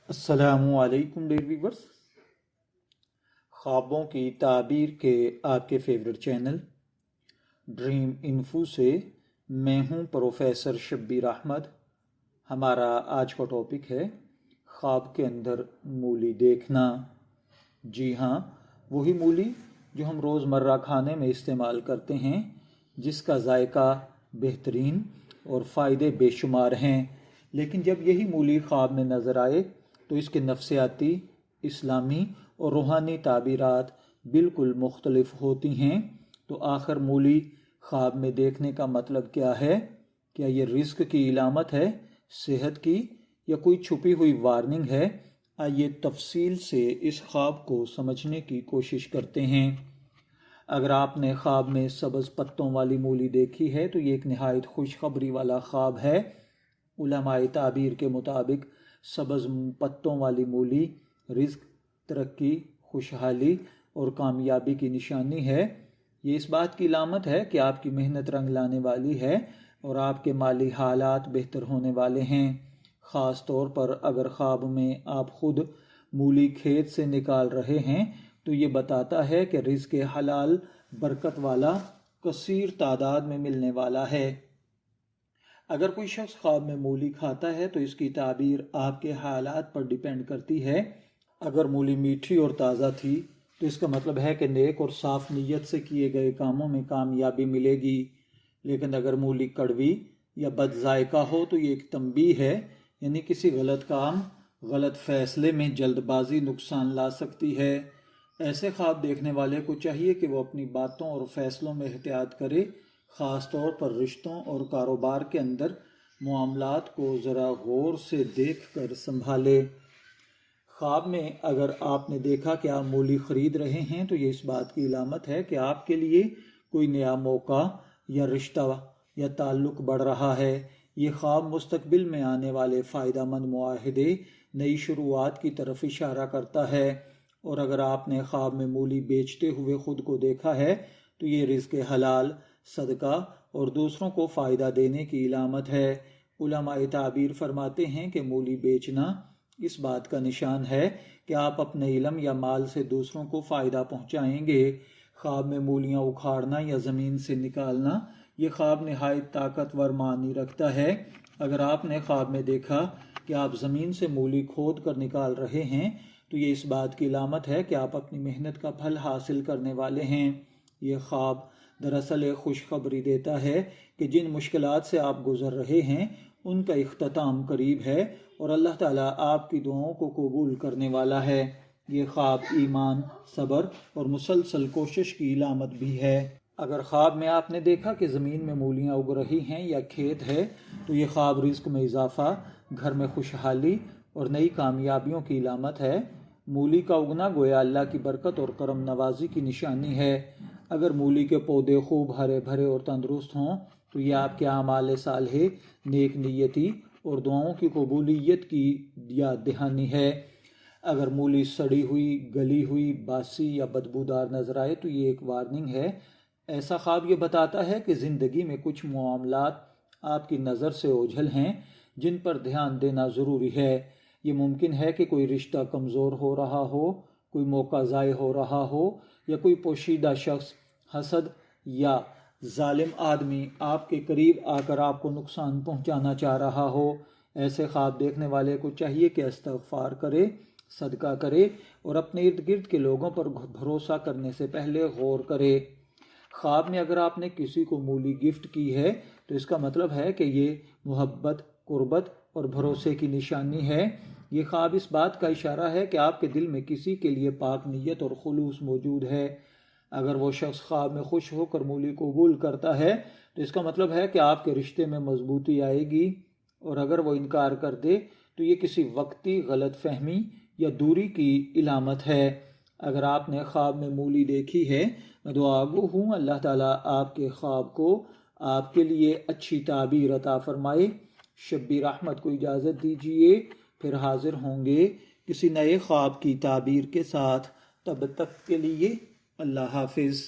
السلام علیکم dear viewers, خوابوں کی تعبیر کے آپ کے فیورٹ چینل ڈریم انفو سے میں ہوں پروفیسر شبیر احمد۔ ہمارا آج کا ٹاپک ہے خواب کے اندر مولی دیکھنا۔ جی ہاں، وہی مولی جو ہم روزمرہ کھانے میں استعمال کرتے ہیں، جس کا ذائقہ بہترین اور فائدے بے شمار ہیں، لیکن جب یہی مولی خواب میں نظر آئے تو اس کے نفسیاتی، اسلامی اور روحانی تعبیرات بالکل مختلف ہوتی ہیں۔ تو آخر مولی خواب میں دیکھنے کا مطلب کیا ہے؟ کیا یہ رزق کی علامت ہے، صحت کی، یا کوئی چھپی ہوئی وارننگ ہے؟ آئیے تفصیل سے اس خواب کو سمجھنے کی کوشش کرتے ہیں۔ اگر آپ نے خواب میں سبز پتوں والی مولی دیکھی ہے تو یہ ایک نہایت خوشخبری والا خواب ہے۔ علماء تعبیر کے مطابق سبز پتوں والی مولی رزق، ترقی، خوشحالی اور کامیابی کی نشانی ہے۔ یہ اس بات کی علامت ہے کہ آپ کی محنت رنگ لانے والی ہے اور آپ کے مالی حالات بہتر ہونے والے ہیں۔ خاص طور پر اگر خواب میں آپ خود مولی کھیت سے نکال رہے ہیں تو یہ بتاتا ہے کہ رزق حلال، برکت والا، کثیر تعداد میں ملنے والا ہے۔ اگر کوئی شخص خواب میں مولی کھاتا ہے تو اس کی تعبیر آپ کے حالات پر ڈیپینڈ کرتی ہے۔ اگر مولی میٹھی اور تازہ تھی تو اس کا مطلب ہے کہ نیک اور صاف نیت سے کیے گئے کاموں میں کامیابی ملے گی، لیکن اگر مولی کڑوی یا بد ذائقہ ہو تو یہ ایک تنبیہ ہے، یعنی کسی غلط کام، غلط فیصلے میں جلد بازی نقصان لا سکتی ہے۔ ایسے خواب دیکھنے والے کو چاہیے کہ وہ اپنی باتوں اور فیصلوں میں احتیاط کرے، خاص طور پر رشتوں اور کاروبار کے اندر معاملات کو ذرا غور سے دیکھ کر سنبھالے۔ خواب میں اگر آپ نے دیکھا کہ آپ مولی خرید رہے ہیں تو یہ اس بات کی علامت ہے کہ آپ کے لیے کوئی نیا موقع یا رشتہ یا تعلق بڑھ رہا ہے۔ یہ خواب مستقبل میں آنے والے فائدہ مند معاہدے، نئی شروعات کی طرف اشارہ کرتا ہے۔ اور اگر آپ نے خواب میں مولی بیچتے ہوئے خود کو دیکھا ہے تو یہ رزق حلال، صدقہ اور دوسروں کو فائدہ دینے کی علامت ہے۔ علماء تعبیر فرماتے ہیں کہ مولی بیچنا اس بات کا نشان ہے کہ آپ اپنے علم یا مال سے دوسروں کو فائدہ پہنچائیں گے۔ خواب میں مولیاں اکھاڑنا یا زمین سے نکالنا، یہ خواب نہایت طاقتور معنی رکھتا ہے۔ اگر آپ نے خواب میں دیکھا کہ آپ زمین سے مولی کھود کر نکال رہے ہیں تو یہ اس بات کی علامت ہے کہ آپ اپنی محنت کا پھل حاصل کرنے والے ہیں۔ یہ خواب دراصل ایک خوشخبری دیتا ہے کہ جن مشکلات سے آپ گزر رہے ہیں ان کا اختتام قریب ہے اور اللہ تعالیٰ آپ کی دعاؤں کو قبول کرنے والا ہے۔ یہ خواب ایمان، صبر اور مسلسل کوشش کی علامت بھی ہے۔ اگر خواب میں آپ نے دیکھا کہ زمین میں مولیاں اگ رہی ہیں یا کھیت ہے تو یہ خواب رزق میں اضافہ، گھر میں خوشحالی اور نئی کامیابیوں کی علامت ہے۔ مولی کا اگنا گویا اللہ کی برکت اور کرم نوازی کی نشانی ہے۔ اگر مولی کے پودے خوب ہرے بھرے اور تندرست ہوں تو یہ آپ کے اعمال صالحہ، نیک نیتی اور دعاؤں کی قبولیت کی یاد دہانی ہے۔ اگر مولی سڑی ہوئی، گلی ہوئی، باسی یا بدبودار نظر آئے تو یہ ایک وارننگ ہے۔ ایسا خواب یہ بتاتا ہے کہ زندگی میں کچھ معاملات آپ کی نظر سے اوجھل ہیں جن پر دھیان دینا ضروری ہے۔ یہ ممکن ہے کہ کوئی رشتہ کمزور ہو رہا ہو، کوئی موقع ضائع ہو رہا ہو، یا کوئی پوشیدہ شخص، حسد یا ظالم آدمی آپ کے قریب آ کر آپ کو نقصان پہنچانا چاہ رہا ہو۔ ایسے خواب دیکھنے والے کو چاہیے کہ استغفار کرے، صدقہ کرے اور اپنے ارد گرد کے لوگوں پر بھروسہ کرنے سے پہلے غور کرے۔ خواب میں اگر آپ نے کسی کو مولی گفٹ کی ہے تو اس کا مطلب ہے کہ یہ محبت، قربت اور بھروسے کی نشانی ہے۔ یہ خواب اس بات کا اشارہ ہے کہ آپ کے دل میں کسی کے لیے پاک نیت اور خلوص موجود ہے۔ اگر وہ شخص خواب میں خوش ہو کر مولی قبول کرتا ہے تو اس کا مطلب ہے کہ آپ کے رشتے میں مضبوطی آئے گی، اور اگر وہ انکار کر دے تو یہ کسی وقتی غلط فہمی یا دوری کی علامت ہے۔ اگر آپ نے خواب میں مولی دیکھی ہے، میں دعا گو ہوں اللہ تعالیٰ آپ کے خواب کو آپ کے لیے اچھی تعبیر عطا فرمائے۔ شبیر احمد کو اجازت دیجیے، پھر حاضر ہوں گے کسی نئے خواب کی تعبیر کے ساتھ۔ تب تک کے لیے اللہ حافظ۔